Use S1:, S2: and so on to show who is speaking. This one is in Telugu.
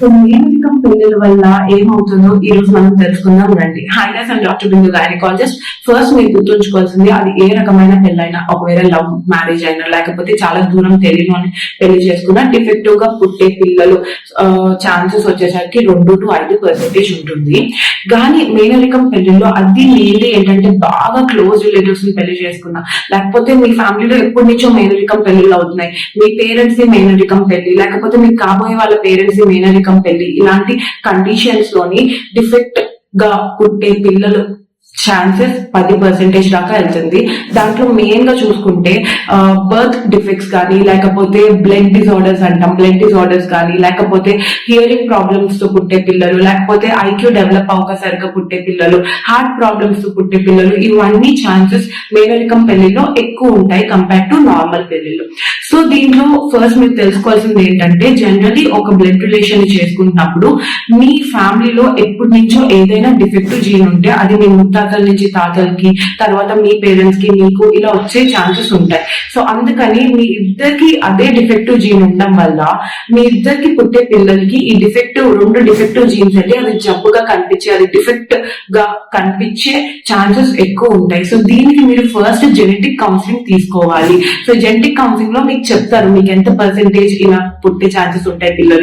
S1: మేనరికం పెళ్లిల వల్ల ఏమవుతుందో ఈ రోజు మనం తెలుసుకుందాం రండి. Hi guys, I'm doctor Bindu gynaecologist. First మీరు గుర్తుంచుకోవాల్సింది, అది ఏ రకమైన పెళ్ళైనా, ఒకవేళ లవ్ మ్యారేజ్ అయినా లేకపోతే చాలా దూరం తెలియని పెళ్లి చేసుకున్నా డిఫెక్టివ్ గా పుట్టే పిల్లలు ఛాన్సెస్ వచ్చేసరికి 2 to 5% ఉంటుంది. కానీ మేనరికం పెళ్లిలో అది మెయిన్లీ ఏంటంటే బాగా క్లోజ్ రిలేటివ్స్ ని పెళ్లి చేసుకున్నా, లేకపోతే మీ ఫ్యామిలీలో ఎప్పటి నుంచో మేనరికం పెళ్లిళ్ళు అవుతున్నాయి, మీ పేరెంట్స్ ని మేనరికం పెళ్లి, లేకపోతే మీకు కాబోయే వాళ్ళ పేరెంట్స్ ని మేనరికం పెళ్లి, ఇలాంటి కండిషన్స్ లోని డిఫెక్ట్ గా పుట్టే పిల్లలు ఛాన్సెస్ 10% దాకా వెళ్తుంది. దాంట్లో మెయిన్ గా చూసుకుంటే బర్త్ డిఫెక్ట్స్ కానీ, లేకపోతే బ్లడ్ డిజార్డర్స్ అంటాం, బ్లడ్ డిజార్డర్స్ కానీ, లేకపోతే హియరింగ్ ప్రాబ్లమ్స్ తో పుట్టే పిల్లలు, లేకపోతే ఐక్యూ డెవలప్ అవ్వక సరిగ్గా పుట్టే పిల్లలు, హార్ట్ ప్రాబ్లమ్స్ తో పుట్టే పిల్లలు, ఇవన్నీ ఛాన్సెస్ మేనరికం పెళ్లిలో ఎక్కువ ఉంటాయి కంపేర్ టు నార్మల్ పెళ్లిలో. సో దీంట్లో ఫస్ట్ మీరు తెలుసుకోవాల్సింది ఏంటంటే, జనరలీ ఒక బ్లడ్ రిలేషన్ చేసుకుంటున్నప్పుడు మీ ఫ్యామిలీలో ఎప్పటి నుంచో ఏదైనా డిఫెక్టివ్ జీన్ ఉంటే అది మీ ముత్తాతల నుంచి తాతలకి, తర్వాత మీ పేరెంట్స్ కి, మీకు ఇలా వచ్చే ఛాన్సెస్ ఉంటాయి. సో అందుకని మీ ఇద్దరికి అదే డిఫెక్టివ్ జీన్ ఉండడం వల్ల మీ ఇద్దరికి పుట్టే పిల్లలకి ఈ రెండు డిఫెక్టివ్ జీన్స్ వెళ్ళి అది జబ్బుగా కనిపించే, అది డిఫెక్ట్ గా కనిపించే ఛాన్సెస్ ఎక్కువ ఉంటాయి. సో దీనికి మీరు ఫస్ట్ జెనెటిక్ కౌన్సిలింగ్ తీసుకోవాలి. సో జెనెటిక్ కౌన్సిలింగ్ లో మీకు చెప్తారు మీకు ఎంత పర్సెంటేజ్ ఇలా పుట్టే ఛాన్సెస్ ఉంటాయి పిల్లలు.